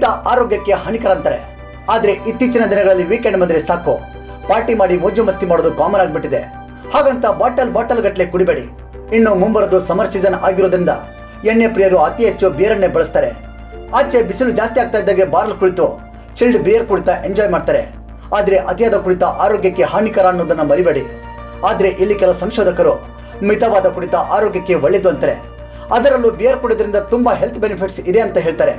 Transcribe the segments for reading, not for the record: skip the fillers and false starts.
ಮಿತ ಆರೋಗ್ಯಕ್ಕೆ ಹಾನಿಕರ ಅಂತಾರೆ. ಆದ್ರೆ ಇತ್ತೀಚಿನ ದಿನಗಳಲ್ಲಿ ವೀಕೆಂಡ್ ಬಂದ್ರೆ ಸಾಕು ಪಾರ್ಟಿ ಮಾಡಿ ಮೋಜು ಮಸ್ತಿ ಮಾಡೋದು ಕಾಮನ್ ಆಗಿಬಿಟ್ಟಿದೆ. ಹಾಗಂತ ಬಾಟಲ್ ಗಟ್ಟಲೆ ಕುಡಿಬೇಡಿ. ಇನ್ನು ಮುಂಬರೋದು ಸಮರ್ ಸೀಸನ್ ಆಗಿರೋದ್ರಿಂದ ಎಣ್ಣೆ ಪ್ರಿಯರು ಅತಿ ಹೆಚ್ಚು ಬಿಯರನ್ನೇ ಬಳಸ್ತಾರೆ. ಆಚೆ ಬಿಸಿಲು ಜಾಸ್ತಿ ಆಗ್ತಾ ಇದ್ದಾಗೆ ಬಾರ್ಲ್ ಕುಳಿತು ಚಿಲ್ಡ್ ಬಿಯರ್ ಕುಡಿತಾ ಎಂಜಾಯ್ ಮಾಡ್ತಾರೆ. ಆದರೆ ಅತಿಯಾದ ಕುಡಿತ ಆರೋಗ್ಯಕ್ಕೆ ಹಾನಿಕರ ಅನ್ನೋದನ್ನ ಮರಿಬೇಡಿ. ಆದರೆ ಇಲ್ಲಿ ಕೆಲ ಸಂಶೋಧಕರು ಮಿತವಾದ ಕುಡಿತ ಆರೋಗ್ಯಕ್ಕೆ ಒಳ್ಳೆಯದು ಅಂತಾರೆ. ಅದರಲ್ಲೂ ಬಿಯರ್ ಕುಡಿಯೋದ್ರಿಂದ ತುಂಬಾ ಹೆಲ್ತ್ ಬೆನಿಫಿಟ್ಸ್ ಇದೆ ಅಂತ ಹೇಳ್ತಾರೆ.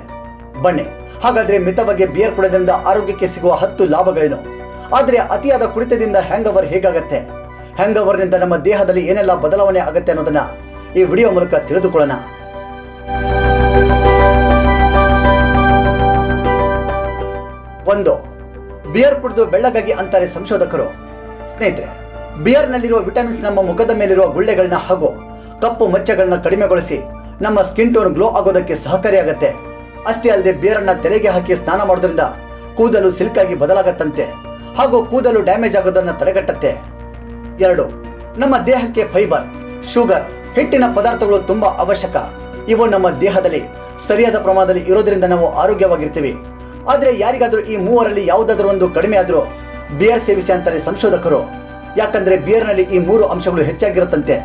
ಬನ್ನಿ ಹಾಗಾದ್ರೆ ಮಿತವಾಗಿ ಬಿಯರ್ ಕುಡಿಯೋದ್ರಿಂದ ಆರೋಗ್ಯಕ್ಕೆ ಸಿಗುವ 10 ಲಾಭಗಳೇನು? ಆದರೆ ಅತಿಯಾದ ಕುಡಿತದಿಂದ ಹ್ಯಾಂಗ್ ಓವರ್ ಹೇಗಾಗತ್ತೆ, ಹ್ಯಾಂಗ್ ಓವರ್ನಿಂದ ನಮ್ಮ ದೇಹದಲ್ಲಿ ಏನೆಲ್ಲ ಬದಲಾವಣೆ ಆಗುತ್ತೆ ಅನ್ನೋದನ್ನ ಈ ವಿಡಿಯೋ ಮೂಲಕ ತಿಳಿದುಕೊಳ್ಳೋಣ. 1. ಬಿಯರ್ ಕುಡಿದು ಬೆಳ್ಳಗಾಗಿ ಅಂತಾರೆ ಸಂಶೋಧಕರು. ಸ್ನೇಹಿತರೆ, ಬಿಯರ್ನಲ್ಲಿರುವ ವಿಟಮಿನ್ಸ್ ನಮ್ಮ ಮುಖದ ಮೇಲಿರುವ ಗುಳ್ಳೆಗಳನ್ನ ಹಾಗೂ ಕಪ್ಪು ಮಚ್ಚೆಗಳನ್ನ ಕಡಿಮೆಗೊಳಿಸಿ ನಮ್ಮ ಸ್ಕಿನ್ ಟೋನ್ ಗ್ಲೋ ಆಗೋದಕ್ಕೆ ಸಹಕಾರಿಯಾಗತ್ತೆ. ಅಷ್ಟೇ ಅಲ್ಲದೆ ಬಿಯರನ್ನ ತಲೆಗೆ ಹಾಕಿ ಸ್ನಾನ ಮಾಡೋದ್ರಿಂದ ಕೂದಲು ಸಿಲ್ಕ್ ಆಗಿ ಬದಲಾಗತ್ತಂತೆ ಹಾಗೂ ಕೂದಲು ಡ್ಯಾಮೇಜ್ ಆಗೋದನ್ನ ತಡೆಗಟ್ಟತ್ತೆ. 2. ನಮ್ಮ ದೇಹಕ್ಕೆ ಫೈಬರ್, ಶುಗರ್, ಹಿಟ್ಟಿನ ಪದಾರ್ಥಗಳು ತುಂಬಾ ಅವಶ್ಯಕ. ಇವು ನಮ್ಮ ದೇಹದಲ್ಲಿ ಸರಿಯಾದ ಪ್ರಮಾಣದಲ್ಲಿ ಇರೋದ್ರಿಂದ ನಾವು ಆರೋಗ್ಯವಾಗಿರ್ತೀವಿ. ಆದರೆ ಯಾರಿಗಾದ್ರೂ ಈ ಮೂವರಲ್ಲಿ ಯಾವುದಾದ್ರೂ ಒಂದು ಕಡಿಮೆ ಆದ್ರೂ ಬಿಯರ್ ಸೇವಿಸಿ ಅಂತಾರೆ ಸಂಶೋಧಕರು. ಯಾಕಂದ್ರೆ ಬಿಯರ್ನಲ್ಲಿ ಈ 3 ಅಂಶಗಳು ಹೆಚ್ಚಾಗಿರುತ್ತಂತೆ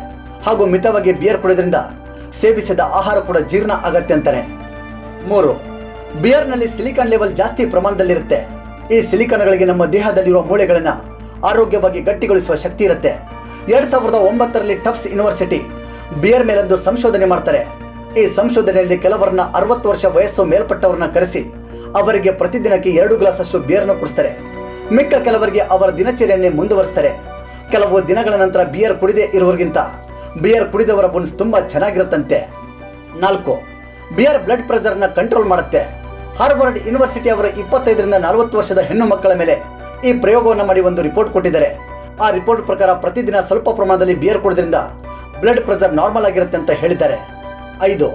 ಹಾಗೂ ಮಿತವಾಗಿ ಬಿಯರ್ ಕುಡಿಯೋದ್ರಿಂದ ಸೇವಿಸಿದ ಆಹಾರ ಕೂಡ ಜೀರ್ಣ ಆಗತ್ತೆ ಅಂತಾರೆ. 3. ಬಿಯರ್ನಲ್ಲಿ ಸಿಲಿಕಾನ್ ಲೆವೆಲ್ ಜಾಸ್ತಿ ಪ್ರಮಾಣದಲ್ಲಿರುತ್ತೆ. ಈ ಸಿಲಿಕಾನ್ಗಳಿಗೆ ನಮ್ಮ ದೇಹದಲ್ಲಿರುವ ಮೂಳೆಗಳನ್ನ ಆರೋಗ್ಯವಾಗಿ ಗಟ್ಟಿಗೊಳಿಸುವ ಶಕ್ತಿ ಇರುತ್ತೆ. 2009ರಲ್ಲಿ ಟಫ್ಸ್ ಯೂನಿವರ್ಸಿಟಿ ಬಿಯರ್ ಮೇಲೊಂದು ಸಂಶೋಧನೆ ಮಾಡ್ತಾರೆ. ಈ ಸಂಶೋಧನೆಯಲ್ಲಿ ಕೆಲವರನ್ನ 60 ವರ್ಷ ವಯಸ್ಸು ಮೇಲ್ಪಟ್ಟವರನ್ನ ಕರೆಸಿ ಅವರಿಗೆ ಪ್ರತಿದಿನಕ್ಕೆ 2 ಗ್ಲಾಸ್ ಅಷ್ಟು ಬಿಯರ್ನ ಕುಡಿಸ್ತಾರೆ. ಮಿಕ್ಕ ಕೆಲವರಿಗೆ ಅವರ ದಿನಚರಿಯನ್ನೇ ಮುಂದುವರಿಸ್ತಾರೆ. ಕೆಲವು ದಿನಗಳ ನಂತರ ಬಿಯರ್ ಕುಡಿದೇ ಇರುವವರಿಗಿಂತ ಬಿಯರ್ ಕುಡಿದವರ ಬುನ್ಸ್ ತುಂಬಾ ಚೆನ್ನಾಗಿರುತ್ತಂತೆ. 4. ಬಿಯರ್ ಬ್ಲಡ್ ಪ್ರೆಷರ್ನ ಕಂಟ್ರೋಲ್ ಮಾಡುತ್ತೆ. ಹಾರ್ವರ್ಡ್ ಯೂನಿವರ್ಸಿಟಿ ಅವರು 25ರಿಂದ 40 ವರ್ಷದ ಹೆಣ್ಣು ಮಕ್ಕಳ ಮೇಲೆ ಈ ಪ್ರಯೋಗವನ್ನು ಮಾಡಿ ಒಂದು ರಿಪೋರ್ಟ್ ಕೊಟ್ಟಿದ್ದಾರೆ. ಆ ರಿಪೋರ್ಟ್ ಪ್ರಕಾರ ಪ್ರತಿದಿನ ಸ್ವಲ್ಪ ಪ್ರಮಾಣದಲ್ಲಿ ಬಿಯರ್ ಕುಡಿದ್ರಿಂದ ಬ್ಲಡ್ ಪ್ರೆಷರ್ ನಾರ್ಮಲ್ ಆಗಿರುತ್ತೆ ಅಂತ ಹೇಳಿದ್ದಾರೆ. 5.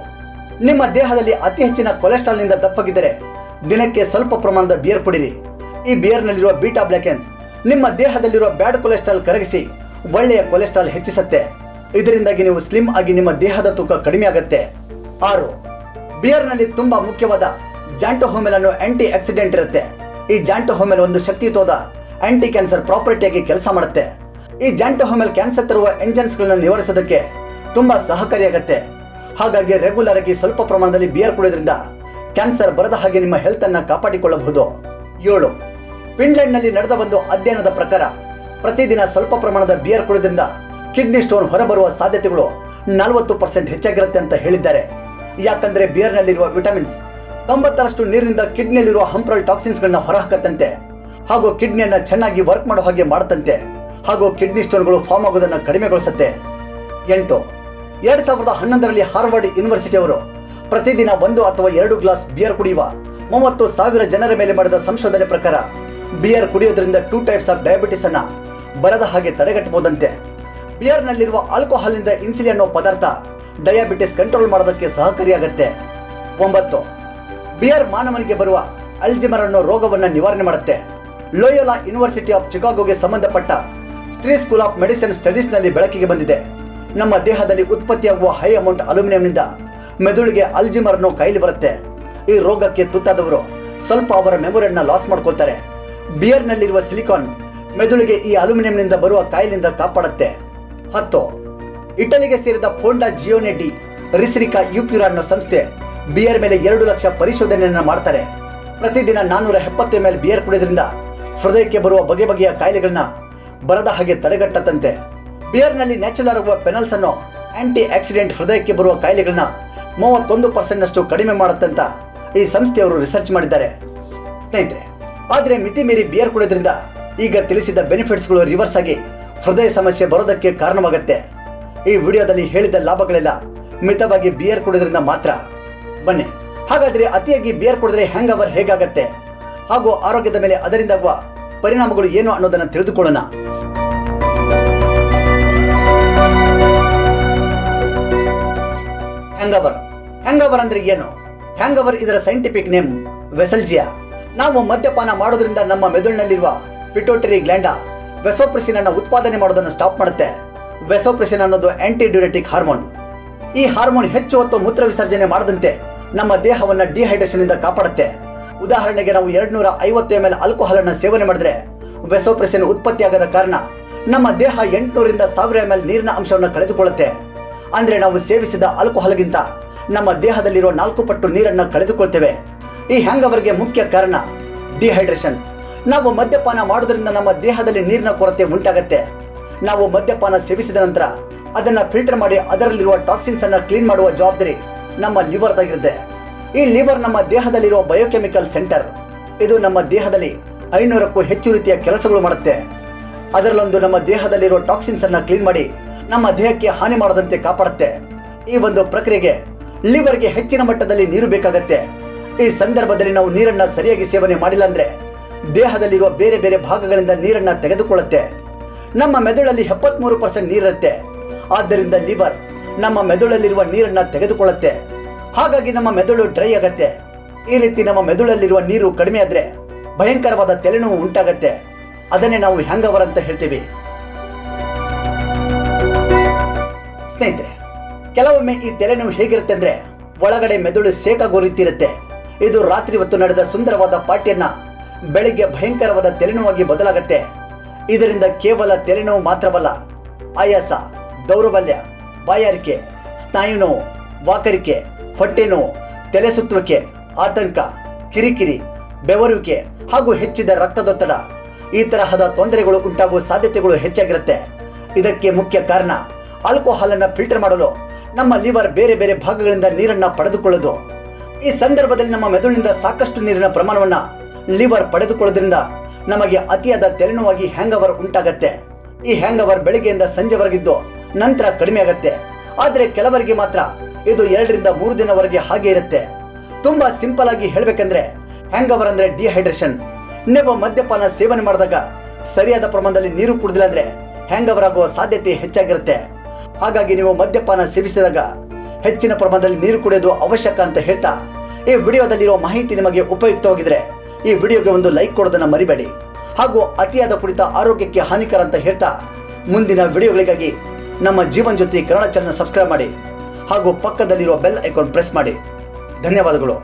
ನಿಮ್ಮ ದೇಹದಲ್ಲಿ ಅತಿ ಹೆಚ್ಚಿನ ಕೊಲೆಸ್ಟ್ರಾಲ್ನಿಂದ ದಪ್ಪಗಿದ್ದರೆ ದಿನಕ್ಕೆ ಸ್ವಲ್ಪ ಪ್ರಮಾಣದ ಬಿಯರ್ ಕುಡಿರಿ. ಈ ಬಿಯರ್ನಲ್ಲಿರುವ ಬೀಟಾ ಬ್ಲಾಕೆನ್ಸ್ ನಿಮ್ಮ ದೇಹದಲ್ಲಿರುವ ಬ್ಯಾಡ್ ಕೊಲೆಸ್ಟ್ರಾಲ್ ಕರಗಿಸಿ ಒಳ್ಳೆಯ ಕೊಲೆಸ್ಟ್ರಾಲ್ ಹೆಚ್ಚಿಸುತ್ತೆ. ಇದರಿಂದಾಗಿ ನೀವು ಸ್ಲಿಮ್ ಆಗಿ ನಿಮ್ಮ ದೇಹದ ತೂಕ ಕಡಿಮೆ ಆಗುತ್ತೆ. 6. ಬಿಯರ್ನಲ್ಲಿ ತುಂಬಾ ಮುಖ್ಯವಾದ ಜಾಂಟೋಹೋಮೆಲ್ ಅನ್ನೋ ಆಂಟಿ ಆಕ್ಸಿಡೆಂಟ್ ಇರುತ್ತೆ. ಈ ಜಾಂಟೋಹೋಮೆಲ್ ಒಂದು ಶಕ್ತಿಯುತವಾದ ಆಂಟಿ ಕ್ಯಾನ್ಸರ್ ಪ್ರಾಪರ್ಟಿಯಾಗಿ ಕೆಲಸ ಮಾಡುತ್ತೆ. ಈ ಜಾಂಟೋಹೋಮೆಲ್ ಕ್ಯಾನ್ಸರ್ ತರುವ ಎಂಜನ್ಸ್ಗಳನ್ನ ನಿವಾರಿಸೋದಕ್ಕೆ ತುಂಬಾ ಸಹಕಾರಿಯಾಗುತ್ತೆ. ಹಾಗಾಗಿ ರೆಗ್ಯುಲರ್ ಆಗಿ ಸ್ವಲ್ಪ ಪ್ರಮಾಣದಲ್ಲಿ ಬಿಯರ್ ಕುಡಿಯೋದ್ರಿಂದ ಕ್ಯಾನ್ಸರ್ ಬರದ ಹಾಗೆ ನಿಮ್ಮ ಹೆಲ್ತ್ ಅನ್ನ ಕಾಪಾಡಿಕೊಳ್ಳಬಹುದು. 7. ಫಿನ್ಲೆಂಡ್ನಲ್ಲಿ ನಡೆದ ಒಂದು ಅಧ್ಯಯನದ ಪ್ರಕಾರ ಪ್ರತಿದಿನ ಸ್ವಲ್ಪ ಪ್ರಮಾಣದ ಬಿಯರ್ ಕುಡಿಯೋದ್ರಿಂದ ಕಿಡ್ನಿ ಸ್ಟೋನ್ ಹೊರಬರುವ ಸಾಧ್ಯತೆಗಳು 40% ಹೆಚ್ಚಾಗಿರುತ್ತೆ ಅಂತ ಹೇಳಿದ್ದಾರೆ. ಯಾಕಂದ್ರೆ ಬಿಯರ್ನಲ್ಲಿರುವ ವಿಟಮಿನ್ಸ್ 90ರಷ್ಟು ನೀರಿನಿಂದ ಕಿಡ್ನಿಯಲ್ಲಿರುವ ಹಾರ್ಮ್ಫುಲ್ ಟಾಕ್ಸಿನ್ಸ್ಗಳನ್ನ ಹೊರಹಾಕತ್ತಂತೆ ಹಾಗೂ ಕಿಡ್ನಿಯನ್ನ ಚೆನ್ನಾಗಿ ವರ್ಕ್ ಮಾಡೋ ಹಾಗೆ ಮಾಡುತ್ತಂತೆ ಹಾಗೂ ಕಿಡ್ನಿ ಸ್ಟೋನ್ಗಳು ಫಾರ್ಮ್ ಆಗೋದನ್ನು ಕಡಿಮೆಗೊಳಿಸುತ್ತೆ. 8. 2011ರಲ್ಲಿ ಹಾರ್ವರ್ಡ್ ಯೂನಿವರ್ಸಿಟಿ ಅವರು ಪ್ರತಿದಿನ 1 ಅಥವಾ 2 ಗ್ಲಾಸ್ ಬಿಯರ್ ಕುಡಿಯುವ 30,000 ಜನರ ಮೇಲೆ ಮಾಡಿದ ಸಂಶೋಧನೆ ಪ್ರಕಾರ ಬಿಯರ್ ಕುಡಿಯೋದ್ರಿಂದ 2 ಟೈಪ್ಸ್ ಆಫ್ ಡಯಾಬಿಟಿಸ್ ಅನ್ನ ಬರದ ಹಾಗೆ ತಡೆಗಟ್ಟಬಹುದಂತೆ. ಬಿಯರ್ನಲ್ಲಿರುವ ಆಲ್ಕೋಹಾಲ್ನಿಂದ ಇನ್ಸುಲಿನ್ ಅನ್ನೋ ಪದಾರ್ಥ ಡಯಾಬಿಟಿಸ್ ಕಂಟ್ರೋಲ್ ಮಾಡೋದಕ್ಕೆ ಸಹಕಾರಿಯಾಗುತ್ತೆ. 9. ಬಿಯರ್ ಮಾನವನಿಗೆ ಬರುವ ಅಲ್ಜಿಮರ್ ಅನ್ನೋ ರೋಗವನ್ನು ನಿವಾರಣೆ ಮಾಡುತ್ತೆ. ಲೋಯೋಲಾ ಯೂನಿವರ್ಸಿಟಿ ಆಫ್ ಚಿಕಾಗೋಗೆ ಸಂಬಂಧಪಟ್ಟ ಸ್ಟ್ರೀ ಸ್ಕೂಲ್ ಆಫ್ ಮೆಡಿಸಿನ್ ಸ್ಟಡೀಸ್ನಲ್ಲಿ ಬೆಳಕಿಗೆ ಬಂದಿದೆ. ನಮ್ಮ ದೇಹದಲ್ಲಿ ಉತ್ಪತ್ತಿಯಾಗುವ ಹೈ ಅಮೌಂಟ್ ಅಲ್ಯೂಮಿನಿಯಂನಿಂದ ಮೆದುಳಿಗೆ ಅಲ್ಜಿಮರ್ ಅನ್ನೋ ಕಾಯಿಲೆ ಬರುತ್ತೆ. ಈ ರೋಗಕ್ಕೆ ತುತ್ತಾದವರು ಸ್ವಲ್ಪ ಅವರ ಮೆಮೊರಿಯನ್ನ ಲಾಸ್ ಮಾಡ್ಕೊಳ್ತಾರೆ. ಬಿಯರ್ನಲ್ಲಿರುವ ಸಿಲಿಕಾನ್ ಮೆದುಳಿಗೆ ಈ ಅಲ್ಯೂಮಿನಿಯಂನಿಂದ ಬರುವ ಕಾಯಿಲೆಯಿಂದ ಕಾಪಾಡುತ್ತೆ. 10. ಇಟಲಿಗೆ ಸೇರಿದ ಫೋಂಡಾ ಜಿಯೋನೆ ಡಿ ರಿಸರಿಕಾ ಯುಕ್ಯುರಾ ಅನ್ನೋ ಸಂಸ್ಥೆ ಬಿಯರ್ ಮೇಲೆ 2 ಲಕ್ಷ ಪರಿಶೋಧನೆಯನ್ನು ಮಾಡ್ತಾರೆ. ಪ್ರತಿದಿನ 470 ml ಬಿಯರ್ ಕುಡಿಯೋದ್ರಿಂದ ಹೃದಯಕ್ಕೆ ಬರುವ ಬಗೆಯ ಕಾಯಿಲೆಗಳನ್ನ ಬರದ ಹಾಗೆ ತಡೆಗಟ್ಟತ್ತಂತೆ. ಬಿಯರ್ನಲ್ಲಿ ನ್ಯಾಚುರಲ್ ಆಗುವ ಪೆನಲ್ಸ್ ಅನ್ನೋ ಆಂಟಿ ಆಕ್ಸಿಡೆಂಟ್ ಹೃದಯಕ್ಕೆ ಬರುವ ಕಾಯಿಲೆಗಳನ್ನ 31% ಕಡಿಮೆ ಮಾಡುತ್ತಂತ ಈ ಸಂಸ್ಥೆಯವರು ರಿಸರ್ಚ್ ಮಾಡಿದ್ದಾರೆ. ಸ್ನೇಹಿತರೆ, ಆದರೆ ಮಿತಿ ಮೀರಿ ಬಿಯರ್ ಕುಡಿಯೋದ್ರಿಂದ ಈಗ ತಿಳಿಸಿದ ಬೆನಿಫಿಟ್ಸ್ಗಳು ರಿವರ್ಸ್ ಆಗಿ ಹೃದಯ ಸಮಸ್ಯೆ ಬರೋದಕ್ಕೆ ಕಾರಣವಾಗುತ್ತೆ. ಈ ವಿಡಿಯೋದಲ್ಲಿ ಹೇಳಿದ ಲಾಭಗಳೆಲ್ಲ ಮಿತವಾಗಿ ಬಿಯರ್ ಕುಡಿಯೋದ್ರಿಂದ ಮಾತ್ರ. ಬನ್ನಿ ಹಾಗಾದ್ರೆ ಅತಿಯಾಗಿ ಬಿಯರ್ ಕುಡಿದ್ರೆ ಹ್ಯಾಂಗ್ ಓವರ್ ಹೇಗಾಗತ್ತೆ ಹಾಗೂ ಆರೋಗ್ಯದ ಮೇಲೆ ಅದರಿಂದಾಗುವ ಪರಿಣಾಮಗಳು ಏನು ಅನ್ನೋದನ್ನು ತಿಳಿದುಕೊಳ್ಳೋಣ. ಹ್ಯಾಂಗ್ ಓವರ್ ಅಂದ್ರೆ ಏನು? ಹ್ಯಾಂಗ್ ಓವರ್ ಇದರ ಸೈಂಟಿಫಿಕ್ ನೇಮ್ ವೆಸಲ್ಜಿಯಾ. ನಾವು ಮದ್ಯಪಾನ ಮಾಡೋದ್ರಿಂದ ನಮ್ಮ ಮೆದುಳಿನಲ್ಲಿರುವ ಪಿಟ್ಯೂಟರಿ ಗ್ಲ್ಯಾಂಡ ವೆಸೋಪ್ರೆಸಿನ್ ಅನ್ನು ಉತ್ಪಾದನೆ ಮಾಡೋದನ್ನು ಸ್ಟಾಪ್ ಮಾಡುತ್ತೆ. ವೆಸೋಪ್ರೆಸಿನ್ ಅನ್ನೋದು ಆಂಟಿ ಡ್ಯೂರೆಟಿಕ್ ಹಾರ್ಮೋನ್. ಈ ಹಾರ್ಮೋನ್ ಹೆಚ್ಚು ಹೊತ್ತು ಮೂತ್ರ ವಿಸರ್ಜನೆ ಮಾಡದಂತೆ ನಮ್ಮ ದೇಹವನ್ನು ಡಿಹೈಡ್ರೇಷನ್ ಇಂದ ಕಾಪಾಡುತ್ತೆ. ಉದಾಹರಣೆಗೆ ನಾವು 250 ml ಆಲ್ಕೋಹಾಲ್ ಅನ್ನು ಸೇವನೆ ಮಾಡಿದ್ರೆ ವೆಸೋಪ್ರೆಸಿನ್ ಉತ್ಪತ್ತಿಯಾಗದ ಕಾರಣ ನಮ್ಮ ದೇಹ 800 ರಿಂದ 1000 ml ನೀರಿನ ಅಂಶವನ್ನು ಕಳೆದುಕೊಳ್ಳುತ್ತೆ. ಅಂದ್ರೆ ನಾವು ಸೇವಿಸಿದ ಆಲ್ಕೋಹಾಲ್ಗಿಂತ ನಮ್ಮ ದೇಹದಲ್ಲಿರುವ 4 ಪಟ್ಟು ನೀರನ್ನು ಕಳೆದುಕೊಳ್ತೇವೆ. ಈ ಹ್ಯಾಂಗವರ್ಗೆ ಮುಖ್ಯ ಕಾರಣ ಡಿಹೈಡ್ರೇಷನ್. ನಾವು ಮದ್ಯಪಾನ ಮಾಡೋದ್ರಿಂದ ನಮ್ಮ ದೇಹದಲ್ಲಿ ನೀರಿನ ಕೊರತೆ ಉಂಟಾಗತ್ತೆ. ನಾವು ಮದ್ಯಪಾನ ಸೇವಿಸಿದ ನಂತರ ಅದನ್ನು ಫಿಲ್ಟರ್ ಮಾಡಿ ಅದರಲ್ಲಿರುವ ಟಾಕ್ಸಿನ್ಸ್ ಅನ್ನು ಕ್ಲೀನ್ ಮಾಡುವ ಜವಾಬ್ದಾರಿ ನಮ್ಮ ಲಿವರ್ದಾಗಿರುತ್ತೆ. ಈ ಲಿವರ್ ನಮ್ಮ ದೇಹದಲ್ಲಿರುವ ಬಯೋಕೆಮಿಕಲ್ ಸೆಂಟರ್. ಇದು ನಮ್ಮ ದೇಹದಲ್ಲಿ 500ಕ್ಕೂ ಹೆಚ್ಚು ರೀತಿಯ ಕೆಲಸಗಳು ಮಾಡುತ್ತೆ. ಅದರಲ್ಲೊಂದು ನಮ್ಮ ದೇಹದಲ್ಲಿರುವ ಟಾಕ್ಸಿನ್ಸ್ ಅನ್ನು ಕ್ಲೀನ್ ಮಾಡಿ ನಮ್ಮ ದೇಹಕ್ಕೆ ಹಾನಿ ಮಾಡದಂತೆ ಕಾಪಾಡುತ್ತೆ. ಈ ಒಂದು ಪ್ರಕ್ರಿಯೆಗೆ ಲಿವರ್ಗೆ ಹೆಚ್ಚಿನ ಮಟ್ಟದಲ್ಲಿ ನೀರು ಬೇಕಾಗತ್ತೆ. ಈ ಸಂದರ್ಭದಲ್ಲಿ ನಾವು ನೀರನ್ನು ಸರಿಯಾಗಿ ಸೇವನೆ ಮಾಡಿಲ್ಲ ಅಂದ್ರೆ ದೇಹದಲ್ಲಿರುವ ಬೇರೆ ಬೇರೆ ಭಾಗಗಳಿಂದ ನೀರನ್ನು ತೆಗೆದುಕೊಳ್ಳುತ್ತೆ. ನಮ್ಮ ಮೆದುಳಲ್ಲಿ 73% ನೀರಿರುತ್ತೆ. ಆದ್ದರಿಂದ ಲಿವರ್ ನಮ್ಮ ಮೆದುಳಲ್ಲಿರುವ ನೀರನ್ನು ತೆಗೆದುಕೊಳ್ಳುತ್ತೆ. ಹಾಗಾಗಿ ನಮ್ಮ ಮೆದುಳು ಡ್ರೈ ಆಗತ್ತೆ. ಈ ರೀತಿ ನಮ್ಮ ಮೆದುಳಲ್ಲಿರುವ ನೀರು ಕಡಿಮೆ ಆದ್ರೆ ಭಯಂಕರವಾದ ತಲೆನೋವು ಉಂಟಾಗತ್ತೆ. ಅದನ್ನೇ ನಾವು ಹ್ಯಾಂಗವರ್ ಅಂತ ಹೇಳ್ತೀವಿ. ಸ್ನೇಹಿತರೆ, ಕೆಲವೊಮ್ಮೆ ಈ ತಲೆನೋವು ಹೇಗಿರುತ್ತೆ ಅಂದ್ರೆ ಒಳಗಡೆ ಮೆದುಳು ಸೇಕಾಗೋ ರೀತಿ ಇರುತ್ತೆ. ಇದು ರಾತ್ರಿ ಹೊತ್ತು ನಡೆದ ಸುಂದರವಾದ ಪಾರ್ಟಿಯನ್ನ ಬೆಳಿಗ್ಗೆ ಭಯಂಕರವಾದ ತಲೆನೋವಾಗಿ ಬದಲಾಗತ್ತೆ. ಇದರಿಂದ ಕೇವಲ ತಲೆನೋವು ಮಾತ್ರವಲ್ಲ, ಆಯಾಸ, ದೌರ್ಬಲ್ಯ, ಬಾಯಾರಿಕೆ, ಸ್ನಾಯು ನೋವು, ವಾಕರಿಕೆ, ಹೊಟ್ಟೆ ನೋವು, ತಲೆ ಸುತ್ತುವಿಕೆ, ಆತಂಕ, ಕಿರಿಕಿರಿ, ಬೆವರುವಿಕೆ ಹಾಗೂ ಹೆಚ್ಚಿದ ರಕ್ತದೊತ್ತಡ ಈ ತರಹದ ತೊಂದರೆಗಳು ಉಂಟಾಗುವ ಸಾಧ್ಯತೆಗಳು ಹೆಚ್ಚಾಗಿರುತ್ತೆ. ಇದಕ್ಕೆ ಮುಖ್ಯ ಕಾರಣ ಆಲ್ಕೋಹಾಲ್ ಅನ್ನು ಫಿಲ್ಟರ್ ಮಾಡಲು ನಮ್ಮ ಲಿವರ್ ಬೇರೆ ಬೇರೆ ಭಾಗಗಳಿಂದ ನೀರನ್ನು ಪಡೆದುಕೊಳ್ಳೋದು. ಈ ಸಂದರ್ಭದಲ್ಲಿ ನಮ್ಮ ಮೆದುಳಿನಿಂದ ಸಾಕಷ್ಟು ನೀರಿನ ಪ್ರಮಾಣವನ್ನು ಲಿವರ್ ಪಡೆದುಕೊಳ್ಳೋದ್ರಿಂದ ನಮಗೆ ಅತಿಯಾದ ತಲೆನೋವಾಗಿ ಹ್ಯಾಂಗವರ್ ಉಂಟಾಗತ್ತೆ. ಈ ಹ್ಯಾಂಗವರ್ ಬೆಳಿಗ್ಗೆಯಿಂದ ಸಂಜೆವರೆಗಿದ್ದು ನಂತರ ಕಡಿಮೆ ಆಗತ್ತೆ. ಆದರೆ ಕೆಲವರಿಗೆ ಮಾತ್ರ ಇದು 2 ರಿಂದ 3 ದಿನವರೆಗೆ ಹಾಗೆ ಇರುತ್ತೆ. ತುಂಬಾ ಸಿಂಪಲ್ ಆಗಿ ಹೇಳಬೇಕಂದ್ರೆ ಹ್ಯಾಂಗವರ್ ಅಂದ್ರೆ ಡಿಹೈಡ್ರೇಷನ್. ನೀವು ಮದ್ಯಪಾನ ಸೇವನೆ ಮಾಡಿದಾಗ ಸರಿಯಾದ ಪ್ರಮಾಣದಲ್ಲಿ ನೀರು ಕುಡಿದಿಲ್ಲ ಅಂದ್ರೆ ಹ್ಯಾಂಗವರ್ ಆಗುವ ಸಾಧ್ಯತೆ ಹೆಚ್ಚಾಗಿರುತ್ತೆ. ಹಾಗಾಗಿ ನೀವು ಮದ್ಯಪಾನ ಸೇವಿಸಿದಾಗ ಹೆಚ್ಚಿನ ಪ್ರಮಾಣದಲ್ಲಿ ನೀರು ಕುಡಿಯೋದು ಅವಶ್ಯಕ ಅಂತ ಹೇಳ್ತಾ, ಈ ವಿಡಿಯೋದಲ್ಲಿರುವ ಮಾಹಿತಿ ನಿಮಗೆ ಉಪಯುಕ್ತವಾಗಿದ್ರೆ ಈ ವಿಡಿಯೋಗೆ ಒಂದು ಲೈಕ್ ಕೊಡೋದನ್ನ ಮರಿಬೇಡಿ. ಹಾಗೂ ಅತಿಯಾದ ಕುಡಿತ ಆರೋಗ್ಯಕ್ಕೆ ಹಾನಿಕರ ಅಂತ ಹೇಳ್ತಾ, ಮುಂದಿನ ವಿಡಿಯೋಗಳಿಗಾಗಿ ನಮ್ಮ ಜೀವನ್ ಜ್ಯೋತಿ ಕನ್ನಡ ಚಾನೆಲ್ ಸಬ್ಸ್ಕ್ರೈಬ್ ಮಾಡಿ ಹಾಗೂ ಪಕ್ಕದಲ್ಲಿರುವ ಬೆಲ್ ಐಕಾನ್ ಪ್ರೆಸ್ ಮಾಡಿ. ಧನ್ಯವಾದಗಳು.